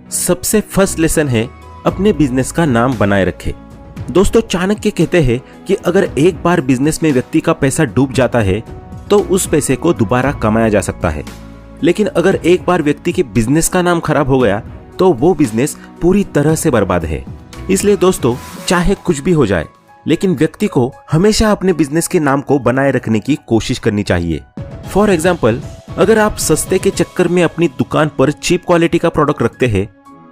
सबसे first lesson है अपने बिजनेस का नाम बनाए रखे। दोस्तों, चाणक्य कहते हैं कि अगर एक बार बिजनेस में व्यक्ति का पैसा डूब जाता है तो उस पैसे को दोबारा कमाया जा सकता है, लेकिन अगर एक बार व्यक्ति के बिजनेस का नाम खराब हो गया तो वो बिजनेस पूरी तरह से बर्बाद है। इसलिए दोस्तों, चाहे कुछ भी हो जाए, लेकिन व्यक्ति को हमेशा अपने बिजनेस के नाम को बनाए रखने की कोशिश करनी चाहिए। फॉर एग्जाम्पल, अगर आप सस्ते के चक्कर में अपनी दुकान पर चीप क्वालिटी का प्रोडक्ट रखते हैं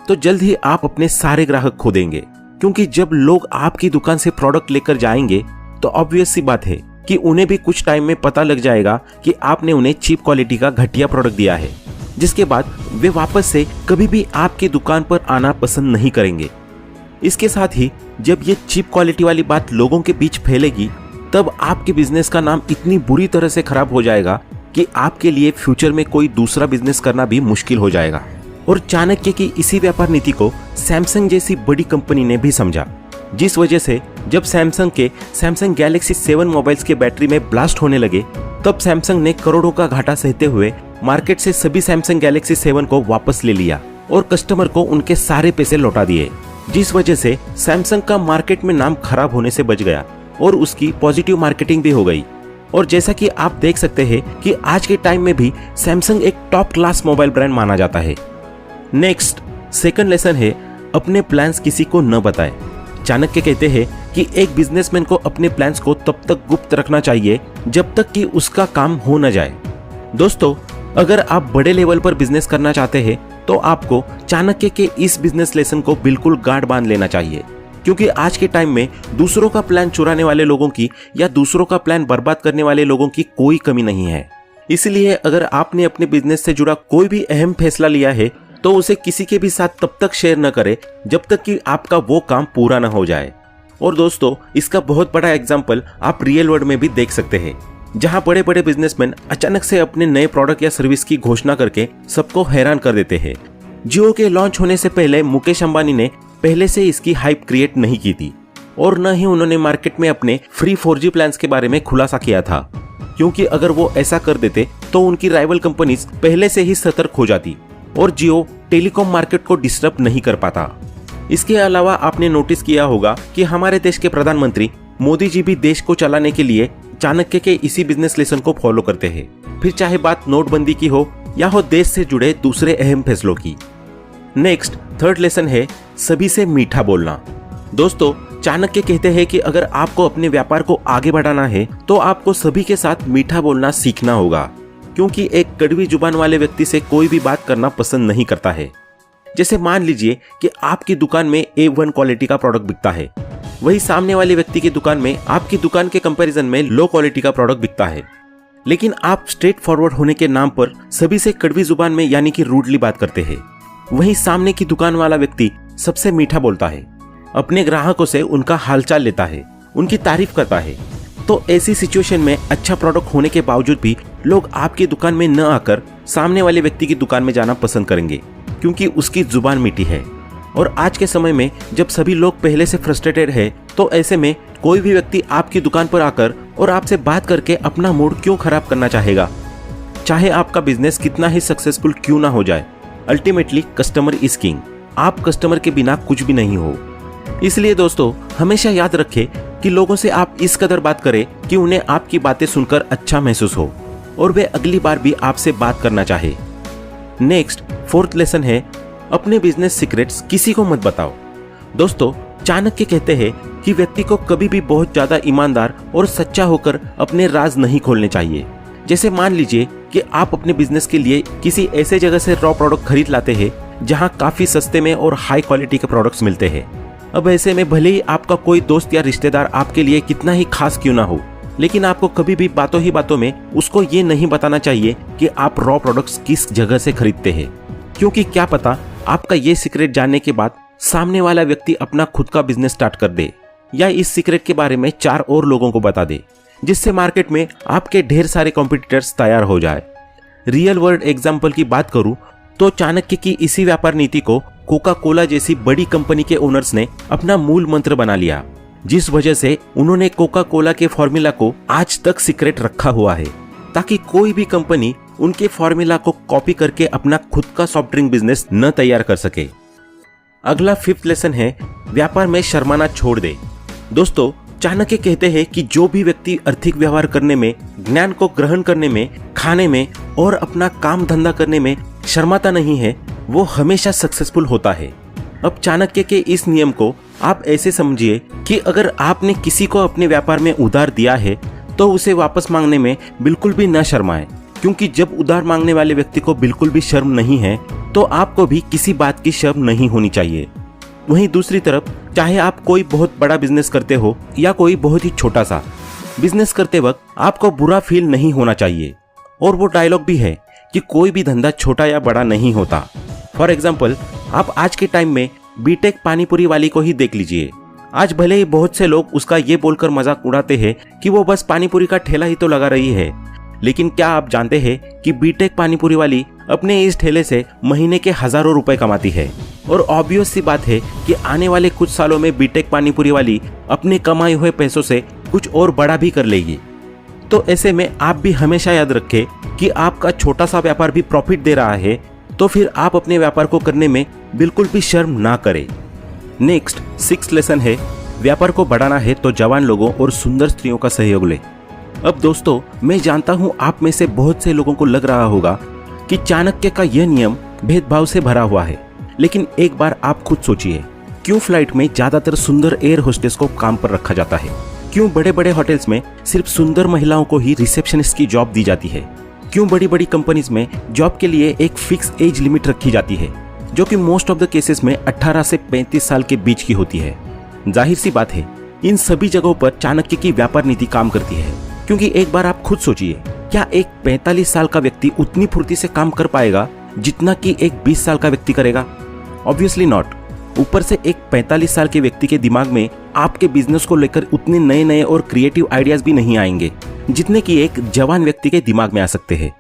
तो जल्द ही आप अपने सारे ग्राहक खो देंगे, क्योंकि जब लोग आपकी दुकान से प्रोडक्ट लेकर जाएंगे तो ऑब्वियस सी बात है कि उन्हें भी कुछ टाइम में पता लग जाएगा कि आपने उन्हें चीप क्वालिटी का घटिया प्रोडक्ट दिया है, जिसके बाद वे वापस से कभी भी आपकी दुकान पर आना पसंद नहीं करेंगे। इसके साथ ही जब ये चीप क्वालिटी वाली बात लोगों के बीच फैलेगी तब आपके बिजनेस का नाम इतनी बुरी तरह से खराब हो जाएगा कि आपके लिए फ्यूचर में कोई दूसरा बिजनेस करना भी मुश्किल हो जाएगा। और चाणक्य की इसी व्यापार नीति को सैमसंग जैसी बड़ी कंपनी ने भी समझा, जिस वजह से जब सैमसंग के सैमसंग गैलेक्सी 7 मोबाइल्स के बैटरी में ब्लास्ट होने लगे तब सैमसंग ने करोड़ों का घाटा सहते हुए मार्केट से सभी सैमसंग गैलेक्सी 7 को वापस ले लिया और कस्टमर को उनके सारे पैसे लौटा दिए, जिस वजह से सैमसंग का मार्केट में नाम खराब होने से बच गया और उसकी पॉजिटिव मार्केटिंग भी हो गई। और जैसा कि आप देख सकते हैं कि आज के टाइम में भी सैमसंग एक टॉप क्लास मोबाइल ब्रांड माना जाता है। नेक्स्ट, सेकंड लेसन है अपने प्लान्स किसी को न बताएं। चाणक्य कहते हैं कि एक बिजनेसमैन को अपने प्लान्स को तब तक गुप्त रखना चाहिए जब तक कि उसका काम हो न जाए। दोस्तों, अगर आप बड़े लेवल पर बिजनेस करना चाहते हैं तो आपको चाणक्य के इस बिजनेस लेसन को बिल्कुल गांठ बांध लेना चाहिए, क्योंकि आज के टाइम में दूसरों का प्लान चुराने वाले लोगों की या दूसरों का प्लान बर्बाद करने वाले लोगों की कोई कमी नहीं है। इसलिए अगर आपने अपने बिजनेस से जुड़ा कोई भी अहम फैसला लिया है तो उसे किसी के भी साथ तब तक शेयर न करें जब तक कि आपका वो काम पूरा न हो जाए। और दोस्तों, इसका बहुत बड़ा एग्जाम्पल आप रियल वर्ल्ड में भी देख सकते हैं, जहां बड़े बड़े बिजनेसमैन अचानक से अपने नए प्रोडक्ट या सर्विस की घोषणा करके सबको हैरान कर देते हैं। जियो के लॉन्च होने से पहले मुकेश अंबानी ने पहले से इसकी हाइप क्रिएट नहीं की थी और न ही उन्होंने मार्केट में अपने फ्री 4G प्लान्स के बारे में खुलासा किया था, क्योंकि अगर वो ऐसा कर देते तो उनकी राइवल कंपनीज पहले से ही सतर्क हो जाती और जियो टेलीकॉम मार्केट को डिस्टर्ब नहीं कर पाता। इसके अलावा आपने नोटिस किया होगा कि हमारे देश के प्रधानमंत्री मोदी जी भी देश को चलाने के लिए चाणक्य के इसी बिजनेस लेसन को फॉलो करते हैं, फिर चाहे बात नोटबंदी की हो या हो देश से जुड़े दूसरे अहम फैसलों की। नेक्स्ट, थर्ड लेसन है सभी से मीठा बोलना। दोस्तों, चाणक्य कहते हैं कि अगर आपको अपने व्यापार को आगे बढ़ाना है तो आपको सभी के साथ मीठा बोलना सीखना होगा, क्योंकि एक कड़वी जुबान वाले व्यक्ति से कोई भी बात करना पसंद नहीं करता है। जैसे मान लीजिए कि आपकी दुकान में A1 क्वालिटी का प्रोडक्ट बिकता है, वही सामने वाले व्यक्ति की दुकान में आपकी दुकान के कंपैरिजन में लो क्वालिटी का प्रोडक्ट बिकता है, लेकिन आप स्ट्रेट फॉरवर्ड होने के नाम पर सभी से कड़वी जुबान में यानी कि रूडली बात करते हैं। वहीं सामने की दुकान वाला व्यक्ति सबसे मीठा बोलता है, अपने ग्राहकों से उनका हालचाल लेता है, उनकी तारीफ करता है। तो ऐसी सिचुएशन में अच्छा प्रोडक्ट होने के बावजूद भी लोग आपकी दुकान में न आकर सामने वाले व्यक्ति की दुकान में जाना पसंद करेंगे, क्योंकि उसकी जुबान मीठी है। और आज के समय में जब सभी लोग पहले से फ्रस्ट्रेटेड है तो ऐसे में कोई भी व्यक्ति आपकी दुकान पर आकर और आपसे बात करके अपना मूड क्यों खराब करना चाहेगा। चाहे आपका बिजनेस कितना ही सक्सेसफुल क्यों ना हो जाए, अल्टीमेटली कस्टमर इज किंग। आप कस्टमर के बिना कुछ भी नहीं हो। इसलिए दोस्तों, हमेशा याद रखें कि लोगों से आप इस कदर बात करें कि उन्हें आपकी बातें सुनकर अच्छा महसूस हो और वे अगली बार भी आपसे बात करना चाहे। नेक्स्ट, फोर्थ लेसन है अपने बिजनेस सीक्रेट्स किसी को मत बताओ। दोस्तों, चाणक्य कहते हैं कि व्यक्ति को कभी भी बहुत ज्यादा ईमानदार और सच्चा होकर अपने राज नहीं खोलने चाहिए। जैसे मान लीजिए कि आप अपने बिजनेस के लिए किसी ऐसे जगह से रॉ प्रोडक्ट खरीद लाते हैं जहां काफी सस्ते में और हाई क्वालिटी के प्रोडक्ट्स मिलते हैं। अब ऐसे में भले ही आपका कोई दोस्त या रिश्तेदार आपके लिए कितना ही खास क्यों ना हो, लेकिन आपको कभी भी बातों ही बातों में उसको ये नहीं बताना चाहिए कि आप रॉ प्रोडक्ट्स किस जगह से खरीदते हैं, क्योंकि क्या पता आपका ये सीक्रेट जानने के बाद सामने वाला व्यक्ति अपना खुद का बिजनेस स्टार्ट कर दे या इस सीक्रेट के बारे में 4 और लोगों को बता दे, जिससे मार्केट में आपके ढेर सारे कॉम्पिटिटर्स तैयार हो जाए। रियल वर्ल्ड एग्जाम्पल की बात करूं तो चाणक्य की इसी व्यापार नीति को कोका कोला जैसी बड़ी कंपनी के ओनर्स ने अपना मूल मंत्र बना लिया, जिस वजह से उन्होंने कोका कोला के फॉर्मूला को आज तक सीक्रेट रखा हुआ है, ताकि कोई भी कंपनी उनके फॉर्मूला को कॉपी करके अपना खुद का सॉफ्ट ड्रिंक बिजनेस न तैयार कर सके। अगला फिफ्थ लेसन है व्यापार में शर्माना छोड़ दे। दोस्तों, चाणक्य कहते हैं कि जो भी व्यक्ति आर्थिक व्यवहार करने में, ज्ञान को ग्रहण करने में, खाने में और अपना काम धंधा करने में शर्माता नहीं है, वो हमेशा सक्सेसफुल होता है। अब चाणक्य के इस नियम को आप ऐसे समझिए कि अगर आपने किसी को अपने व्यापार में उधार दिया है तो उसे वापस मांगने में बिल्कुल भी न शर्माएं, क्योंकि जब उधार मांगने वाले व्यक्ति को बिल्कुल भी शर्म नहीं है तो आपको भी किसी बात की शर्म नहीं होनी चाहिए। वहीं दूसरी तरफ, चाहे आप कोई बहुत बड़ा बिजनेस करते हो या कोई बहुत ही छोटा सा बिजनेस करते वक्त आपको बुरा फील नहीं होना चाहिए। और वो डायलॉग भी है कि कोई भी धंधा छोटा या बड़ा नहीं होता। फॉर एग्जाम्पल, आप आज के टाइम में बीटेक पानीपुरी वाली को ही देख लीजिए। आज भले ही बहुत से लोग उसका ये बोलकर मजाक उड़ाते हैं कि वो बस पानीपुरी का ठेला ही तो लगा रही है, लेकिन क्या आप जानते हैं कि बीटेक पानीपुरी वाली अपने इस ठेले से महीने के हजारों रुपए कमाती है। और ऑब्वियस सी बात है कि आने वाले कुछ सालों में बीटेक पानीपुरी वाली अपने कमाए हुए पैसों से कुछ और बड़ा भी कर लेगी। तो ऐसे में आप भी हमेशा याद रखें कि आपका छोटा सा व्यापार भी प्रॉफिट दे रहा है, तो फिर आप अपने व्यापार को करने में बिल्कुल भी शर्म ना करें। नेक्स्ट सिक्स्थ लेसन है, व्यापार को बढ़ाना है तो जवान लोगों और सुंदर स्त्रियों का सहयोग ले। अब दोस्तों, मैं जानता हूं आप में से बहुत से लोगों को लग रहा होगा कि चाणक्य का यह नियम भेदभाव से भरा हुआ है, लेकिन एक बार आप खुद सोचिए, क्यों फ्लाइट में ज्यादातर सुंदर एयर होस्टेस को काम पर रखा जाता है? क्यों बड़े बड़े होटल्स में सिर्फ सुंदर महिलाओं को ही रिसेप्शनिस्ट की जॉब दी जाती है? क्यों बड़ी बड़ी कंपनीज में जॉब के लिए एक फिक्स एज लिमिट रखी जाती है, जो कि मोस्ट ऑफ द केसेस में 18 से 35 साल के बीच की होती है? जाहिर सी बात है, इन सभी जगहों पर चाणक्य की व्यापार नीति काम करती है, क्योंकि एक बार आप खुद सोचिए, क्या एक 45 साल का व्यक्ति उतनी फुर्ती से काम कर पाएगा जितना कि एक 20 साल का व्यक्ति करेगा? Obviously not. ऊपर से एक 45 साल के व्यक्ति के दिमाग में आपके बिजनेस को लेकर उतने नए नए और क्रिएटिव आइडियाज भी नहीं आएंगे जितने कि एक जवान व्यक्ति के दिमाग में आ सकते हैं।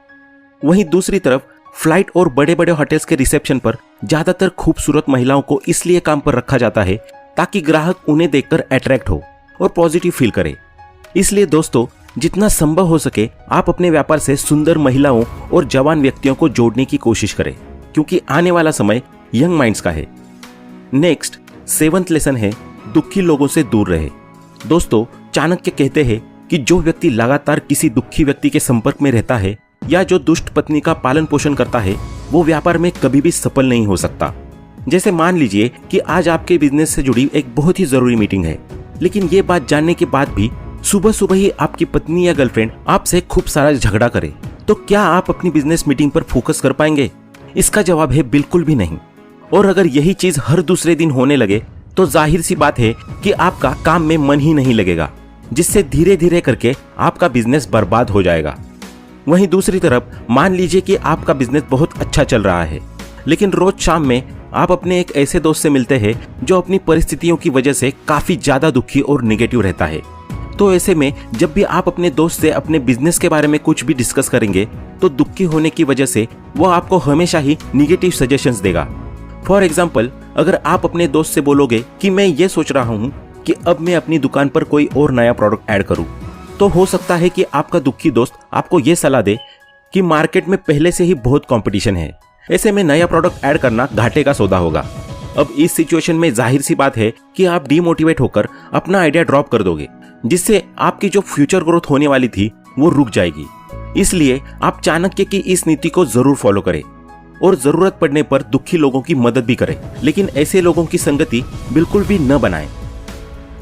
वहीं दूसरी तरफ, फ्लाइट और बड़े बड़े होटल्स के रिसेप्शन पर ज्यादातर खूबसूरत महिलाओं को इसलिए काम पर रखा जाता है ताकि ग्राहक उन्हें देखकर अट्रैक्ट हो और पॉजिटिव फील करे। इसलिए दोस्तों, जितना संभव हो सके आप अपने व्यापार से सुंदर महिलाओं और जवान व्यक्तियों को जोड़ने की कोशिश करें, क्योंकि आने वाला समय यंग माइंड्स का है। नेक्स्ट सेवंथ लेसन है, दुखी लोगों से दूर रहे। दोस्तों, चाणक्य कहते हैं कि जो व्यक्ति लगातार किसी दुखी व्यक्ति के संपर्क में रहता है या जो दुष्ट पत्नी का पालन पोषण करता है, वो व्यापार में कभी भी सफल नहीं हो सकता। जैसे मान लीजिए कि आज आपके बिजनेस से जुड़ी एक बहुत ही जरूरी मीटिंग है, लेकिन ये बात जानने के बाद भी सुबह सुबह ही आपकी पत्नी या गर्लफ्रेंड आपसे खूब सारा झगड़ा करे, तो क्या आप अपनी बिजनेस मीटिंग पर फोकस कर पाएंगे? इसका जवाब है बिल्कुल भी नहीं। और अगर यही चीज हर दूसरे दिन होने लगे तो जाहिर सी बात है कि आपका काम में मन ही नहीं लगेगा, जिससे धीरे धीरे करके आपका बिजनेस बर्बाद हो जाएगा। वहीं दूसरी तरफ, मान लीजिए कि आपका बिजनेस बहुत अच्छा चल रहा है, लेकिन रोज शाम में आप अपने एक ऐसे दोस्त से मिलते हैं जो अपनी परिस्थितियों की वजह से काफी ज्यादा दुखी और नेगेटिव रहता है। तो ऐसे में जब भी आप अपने दोस्त से अपने बिजनेस के बारे में कुछ भी डिस्कस करेंगे तो दुखी होने की वजह से वो आपको हमेशा ही निगेटिव सजेशंस देगा। फॉर एग्जाम्पल, अगर आप अपने दोस्त से बोलोगे कि मैं ये सोच रहा हूँ कि अब मैं अपनी दुकान पर कोई और नया प्रोडक्ट ऐड करूँ, तो हो सकता है कि आपका दुखी दोस्त आपको ये सलाह दे कि मार्केट में पहले से ही बहुत कंपटीशन है, ऐसे में नया प्रोडक्ट ऐड करना घाटे का सौदा होगा। अब इस सिचुएशन में जाहिर सी बात है कि आप डीमोटिवेट होकर अपना आइडिया ड्रॉप कर दोगे, जिससे आपकी जो फ्यूचर ग्रोथ होने वाली थी वो रुक जाएगी। इसलिए आप चाणक्य की इस नीति को जरूर फॉलो करें और जरूरत पड़ने पर दुखी लोगों की मदद भी करें, लेकिन ऐसे लोगों की संगति बिल्कुल भी न बनाएं।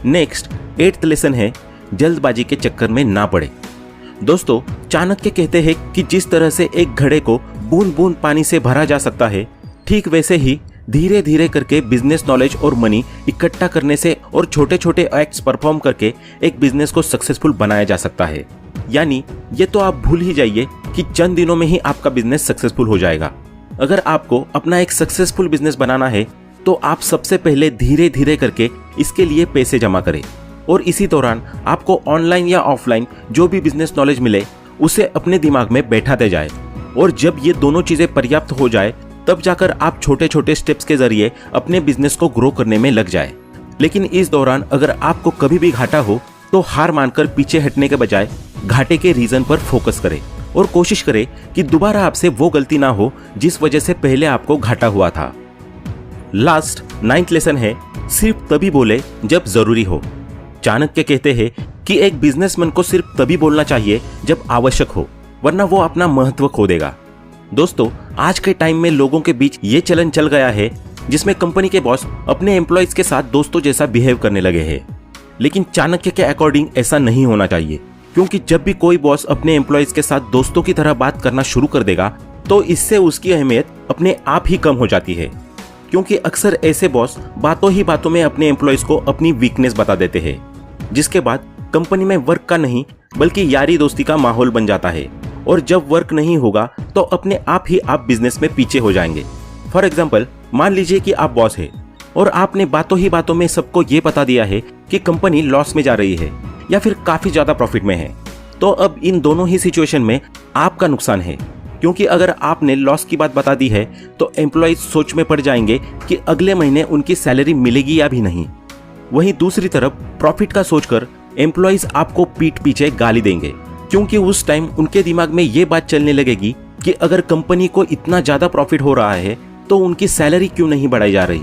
नेक्स्ट 8th लेसन है, जल्दबाजी के चक्कर में ना पड़े। दोस्तों, चाणक्य कहते हैं कि जिस तरह से एक घड़े को बूंद बूंद पानी से भरा जा सकता है, ठीक वैसे ही धीरे धीरे करके बिजनेस नॉलेज और मनी इकट्ठा करने से और छोटे छोटे एक्ट्स परफॉर्म करके एक बिजनेस को सक्सेसफुल बनाया जा सकता है। यानी ये तो आप भूल ही जाइए कि चंद दिनों में ही आपका बिजनेस सक्सेसफुल हो जाएगा। अगर आपको अपना एक सक्सेसफुल बिजनेस बनाना है तो आप सबसे पहले धीरे धीरे करके इसके लिए पैसे जमा करें, और इसी दौरान आपको ऑनलाइन या ऑफलाइन जो भी बिजनेस नॉलेज मिले उसे अपने दिमाग में बैठाते जाए, और जब ये दोनों चीजें पर्याप्त हो जाए तब जाकर आप छोटे छोटे स्टेप्स के जरिए अपने बिजनेस को ग्रो करने में लग जाए। लेकिन इस दौरान अगर आपको कभी भी घाटा हो तो हार मानकर पीछे हटने के बजाय घाटे के रीजन पर फोकस करें और कोशिश करें कि दोबारा आपसे वो गलती ना हो जिस वजह से पहले आपको घाटा हुआ था। लास्ट 9th लेसन है, सिर्फ तभी बोले जब जरूरी हो। चाणक्य कहते हैं कि एक बिजनेसमैन को सिर्फ तभी बोलना चाहिए जब आवश्यक हो, वरना वो अपना महत्व खो देगा। दोस्तों, आज के टाइम में लोगों के बीच ये चलन चल गया है जिसमें कंपनी के बॉस अपने एम्प्लॉयज के साथ दोस्तों जैसा बिहेव करने लगे हैं। लेकिन चाणक्य के अकॉर्डिंग ऐसा नहीं होना चाहिए, क्योंकि जब भी कोई बॉस अपने एम्प्लॉयज के साथ दोस्तों की तरह बात करना शुरू कर देगा तो इससे उसकी अहमियत अपने आप ही कम हो जाती है। क्योंकि अक्सर ऐसे बॉस बातों ही बातों में अपने एम्प्लॉयज को अपनी वीकनेस बता देते हैं, जिसके बाद कंपनी में वर्क का नहीं बल्कि यारी दोस्ती का माहौल बन जाता है। और जब वर्क नहीं होगा तो अपने आप ही आप बिजनेस में पीछे हो जाएंगे। फॉर एग्जाम्पल, मान लीजिए कि आप बॉस है और आपने बातों ही बातों में सबको ये बता दिया है कि कंपनी लॉस में जा रही है या फिर काफी ज्यादा प्रॉफिट में है। तो अब इन दोनों ही सिचुएशन में आपका नुकसान है, क्योंकि अगर आपने लॉस की बात बता दी है तो एम्प्लॉयज सोच में पड़ जाएंगे कि अगले महीने उनकी सैलरी मिलेगी या भी नहीं। वहीं दूसरी तरफ प्रॉफिट का सोचकर एम्प्लॉयज आपको पीठ पीछे गाली देंगे, क्योंकि उस टाइम उनके दिमाग में ये बात चलने लगेगी कि अगर कंपनी को इतना ज्यादा प्रॉफिट हो रहा है तो उनकी सैलरी क्यों नहीं बढ़ाई जा रही।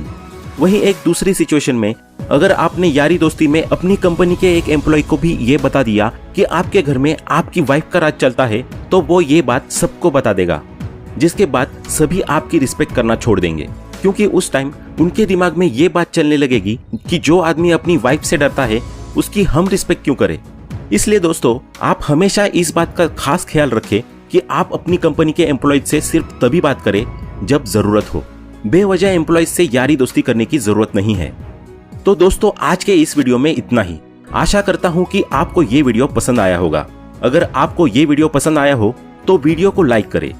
वहीं एक दूसरी सिचुएशन में अगर आपने यारी दोस्ती में अपनी कंपनी के एक एम्प्लॉय को भी ये बता दिया कि आपके घर में आपकी वाइफ का राज चलता है, तो वो ये बात सबको बता देगा, जिसके बाद सभी आपकी रिस्पेक्ट करना छोड़ देंगे, क्योंकि उस टाइम उनके दिमाग में ये बात चलने लगेगी कि जो आदमी अपनी वाइफ से डरता है उसकी हम रिस्पेक्ट क्यों करें। इसलिए दोस्तों, आप हमेशा इस बात का खास ख्याल रखें कि आप अपनी कंपनी के एम्प्लॉयज से सिर्फ तभी बात करें जब जरूरत हो। बेवजह एम्प्लॉयज से यारी दोस्ती करने की जरूरत नहीं है। तो दोस्तों, आज के इस वीडियो में इतना ही। आशा करता हूं कि आपको ये वीडियो पसंद आया होगा। अगर आपको ये वीडियो पसंद आया हो तो वीडियो को लाइक करें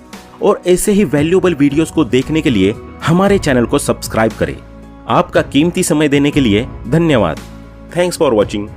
और ऐसे ही वैल्यूएबल वीडियोस को देखने के लिए हमारे चैनल को सब्सक्राइब करें। आपका कीमती समय देने के लिए धन्यवाद। Thanks for watching.